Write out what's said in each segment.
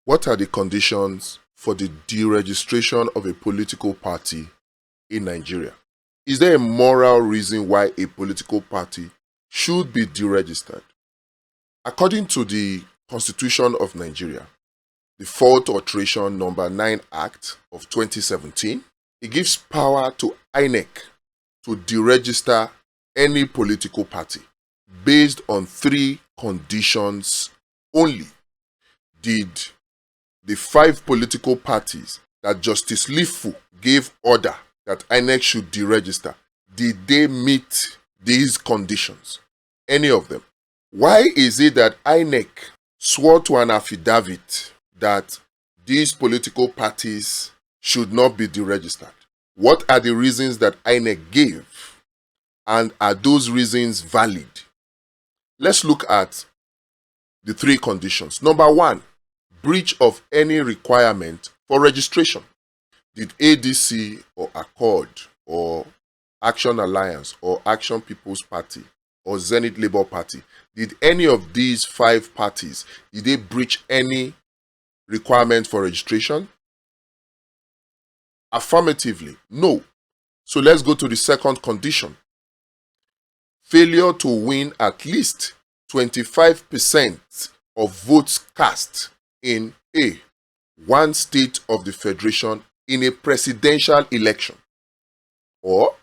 What are the conditions for the deregistration of a political party in Nigeria? Is there a moral reason why a political party should be deregistered? According to the Constitution of Nigeria, the Fourth Alteration No. 9 Act of 2017, it gives power to INEC to deregister any political party based on 3 conditions only. Did the 5 political parties that Justice Leu gave order that INEC should deregister, did they meet these conditions? Any of them? Why is it that INEC swore to an affidavit that these political parties should not be deregistered? What are the reasons that INEC gave? And are those reasons valid? Let's look at the 3 conditions. Number 1, breach of any requirement for registration. Did ADC or Accord or Action Alliance or Action People's Party or Zenith Labour Party, did any of these 5 parties, did they breach any requirement for registration? Affirmatively, no. So let's go to the second condition. Failure to win at least 25% of votes cast in one state of the federation in a presidential election, or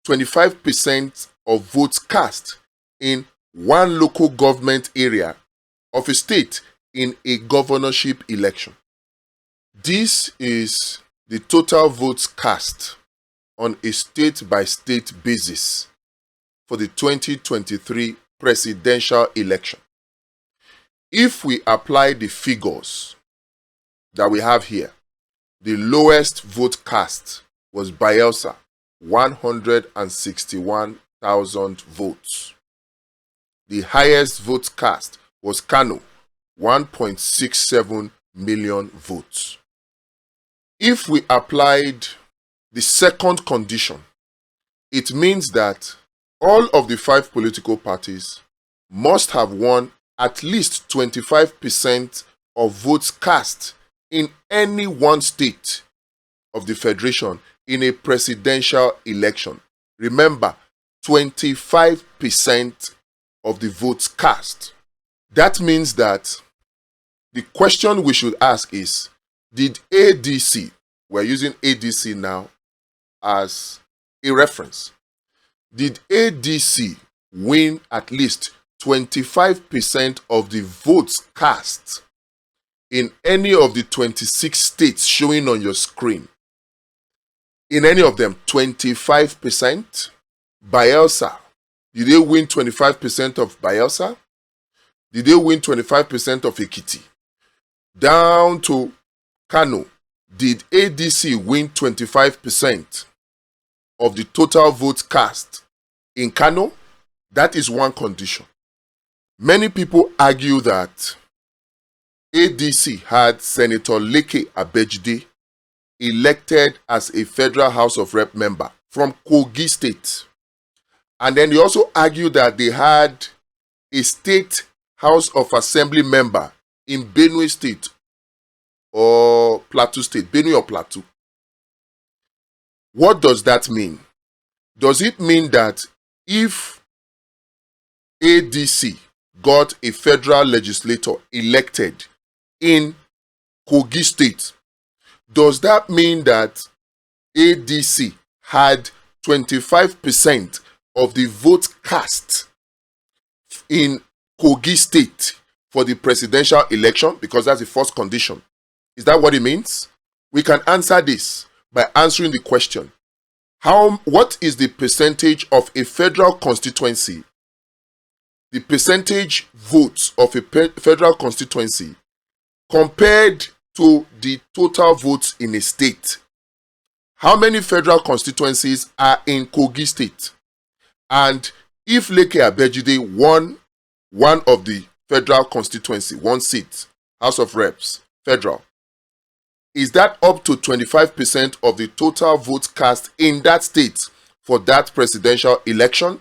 25% of votes cast in one local government area of a state in a governorship election. This is the total votes cast on a state-by-state basis for the 2023 presidential election. If we apply the figures that we have here, the lowest vote cast was Bayelsa, 161,000 votes. The highest vote cast was Kano, 1.67 million votes. If we applied the second condition, it means that all of the 5 political parties must have won at least 25% of votes cast in any one state of the federation in a presidential election. Remember, 25% of the votes cast. That means that the question we should ask is, did ADC, we're using ADC now as a reference, did ADC win at least 25% of the votes cast in any of the 26 states showing on your screen? In any of them, 25%? Bayelsa, did they win 25% of Bayelsa? Did they win 25% of Ekiti? Down to Kano, did ADC win 25% of the total votes cast in Kano? That is one condition. Many people argue that ADC had Senator Leke Abejide elected as a Federal House of Rep member from Kogi State. And then they also argue that they had a State House of Assembly member in Benue State or Plateau State, Benue or Plateau. What does that mean? Does it mean that if ADC got a federal legislator elected in Kogi State, does that mean that ADC had 25% of the votes cast in Kogi State for the presidential election? Because that's the first condition. Is that what it means? We can answer this by answering the question, what is the percentage of a federal constituency, the percentage votes of a federal constituency compared to the total votes in a state? How many federal constituencies are in Kogi State? And if Leke Abejide won one of the federal constituency, one seat, House of Reps, federal, is that up to 25% of the total votes cast in that state for that presidential election?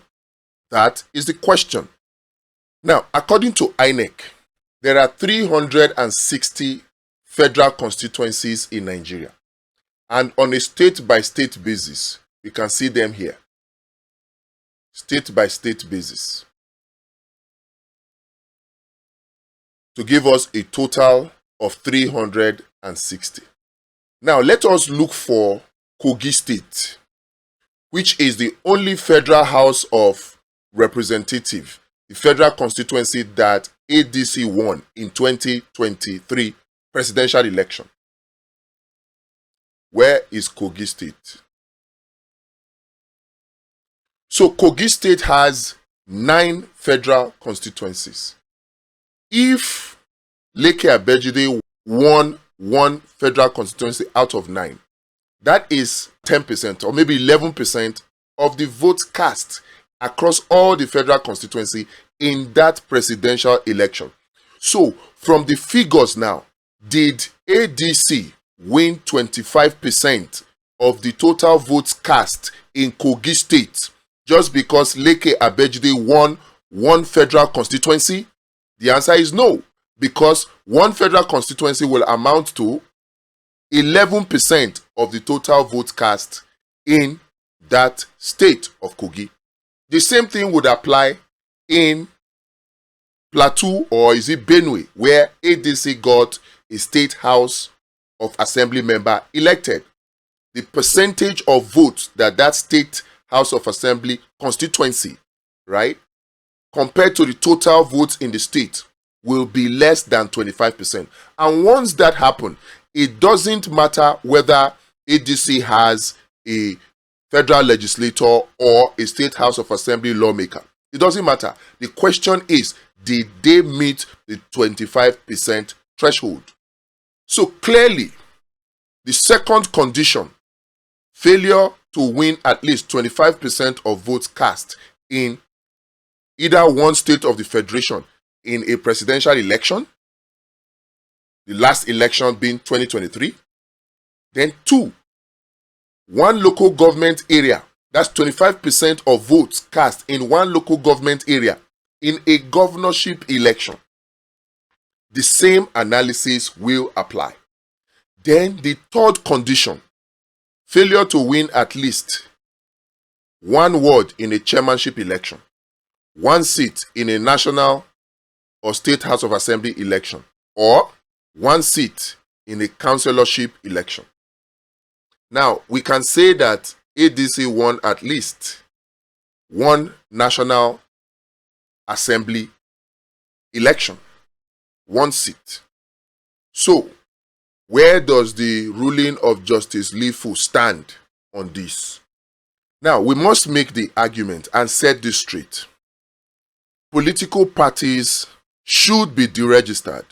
That is the question. Now, according to INEC, there are 360 federal constituencies in Nigeria. And on a state-by-state basis, you can see them here. State-by-state basis. To give us a total of 360. Now, let us look for Kogi State, which is the only federal House of Representatives, the federal constituency that ADC won in 2023 presidential election. Where is Kogi State? So Kogi State has 9 federal constituencies. If Leke Abejide won 1 federal constituency out of 9, that is 10% or maybe 11% of the votes cast across all the federal constituency in that presidential election. So from the figures now, did ADC win 25% of the total votes cast in Kogi State just because Leke Abejide won 1 federal constituency? The answer is no, because 1 federal constituency will amount to 11% of the total votes cast in that state of Kogi. The same thing would apply in Plateau, or is it Benue, where ADC got a state house of assembly member elected. The percentage of votes that state house of assembly constituency, right, compared to the total votes in the state will be less than 25%. And once that happens, it doesn't matter whether ADC has a federal legislator or a state house of assembly lawmaker. It doesn't matter. The question is, did they meet the 25% threshold? So clearly, the second condition, failure to win at least 25% of votes cast in either one state of the federation in a presidential election, the last election being 2023, then 2, 1 local government area, that's 25% of votes cast in 1 local government area in a governorship election. The same analysis will apply. Then the third condition, failure to win at least 1 ward in a chairmanship election, 1 seat in a national or state house of assembly election, or 1 seat in a councillorship election. Now, we can say that ADC won at least 1 national assembly election, 1 seat. So, where does the ruling of Justice Leu stand on this? Now, we must make the argument and set this straight. Political parties should be deregistered.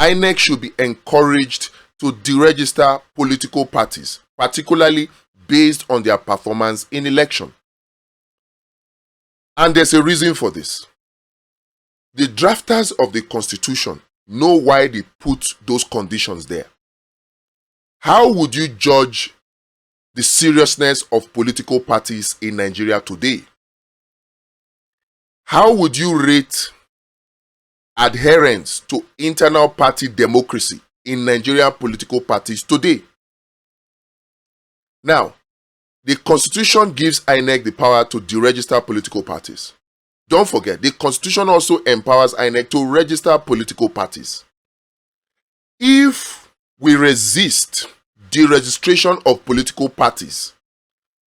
INEC should be encouraged to deregister political parties, particularly based on their performance in election. And there's a reason for this. The drafters of the Constitution know why they put those conditions there. How would you judge the seriousness of political parties in Nigeria today? How would you rate adherence to internal party democracy in Nigerian political parties today? Now, the Constitution gives INEC the power to deregister political parties. Don't forget, the Constitution also empowers INEC to register political parties. If we resist deregistration of political parties,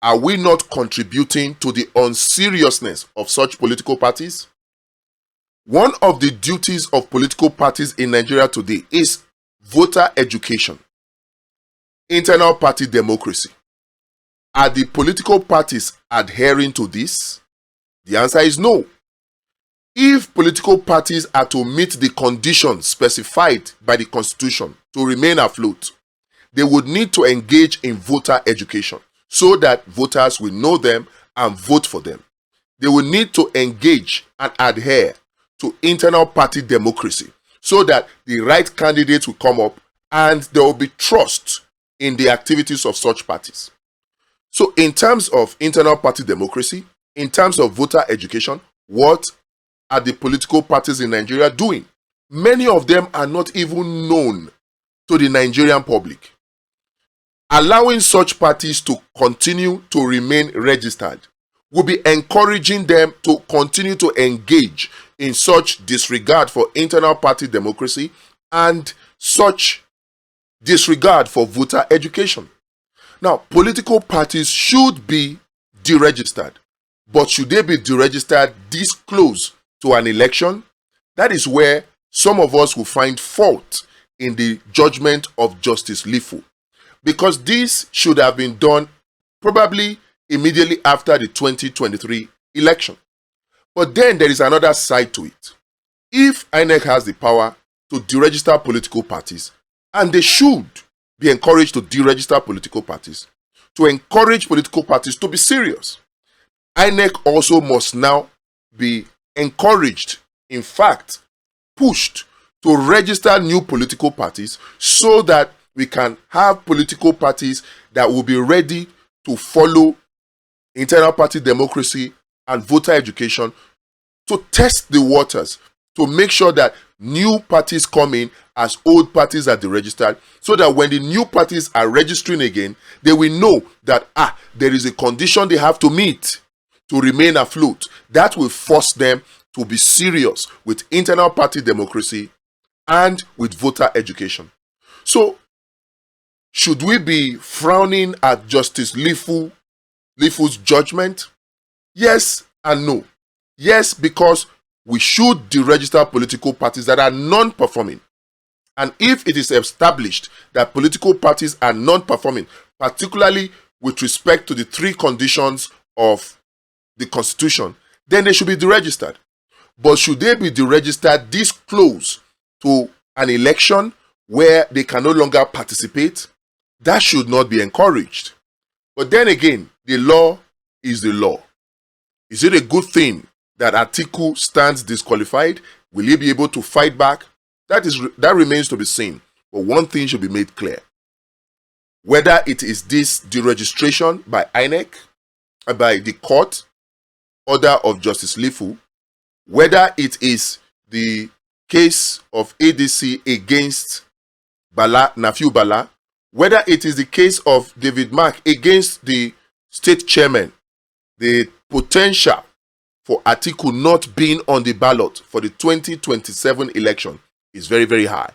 are we not contributing to the unseriousness of such political parties? One of the duties of political parties in Nigeria today is voter education, internal party democracy. Are the political parties adhering to this? The answer is no. If political parties are to meet the conditions specified by the Constitution to remain afloat, they would need to engage in voter education so that voters will know them and vote for them. They will need to engage and adhere to internal party democracy so that the right candidates will come up and there will be trust in the activities of such parties. So in terms of internal party democracy, in terms of voter education, what are the political parties in Nigeria doing? Many of them are not even known to the Nigerian public. Allowing such parties to continue to remain registered will be encouraging them to continue to engage in such disregard for internal party democracy and such disregard for voter education. Now, political parties should be deregistered, but should they be deregistered this close to an election? That is where some of us will find fault in the judgment of Justice Leu, because this should have been done probably immediately after the 2023 election. But then there is another side to it. If INEC has the power to deregister political parties, and they should be encouraged to deregister political parties, to encourage political parties to be serious, INEC also must now be encouraged, in fact, pushed to register new political parties so that we can have political parties that will be ready to follow internal party democracy and voter education, to test the waters, to make sure that new parties come in as old parties are deregistered, so that when the new parties are registering again, they will know that there is a condition they have to meet to remain afloat. That will force them to be serious with internal party democracy and with voter education. So, should we be frowning at Justice Leu's judgment? Yes and no. Yes, because we should deregister political parties that are non-performing. And if it is established that political parties are non-performing, particularly with respect to the three conditions of the Constitution, then they should be deregistered. But should they be deregistered this close to an election where they can no longer participate? That should not be encouraged. But then again, the law is the law. Is it a good thing that Atiku stands disqualified? Will he be able to fight back? That remains to be seen. But one thing should be made clear. Whether it is this deregistration by INEC, by the court, order of Justice Leu, whether it is the case of ADC against Nafiu Bala, whether it is the case of David Mark against the state chairman, the potential for Atiku not being on the ballot for the 2027 election is very, very high.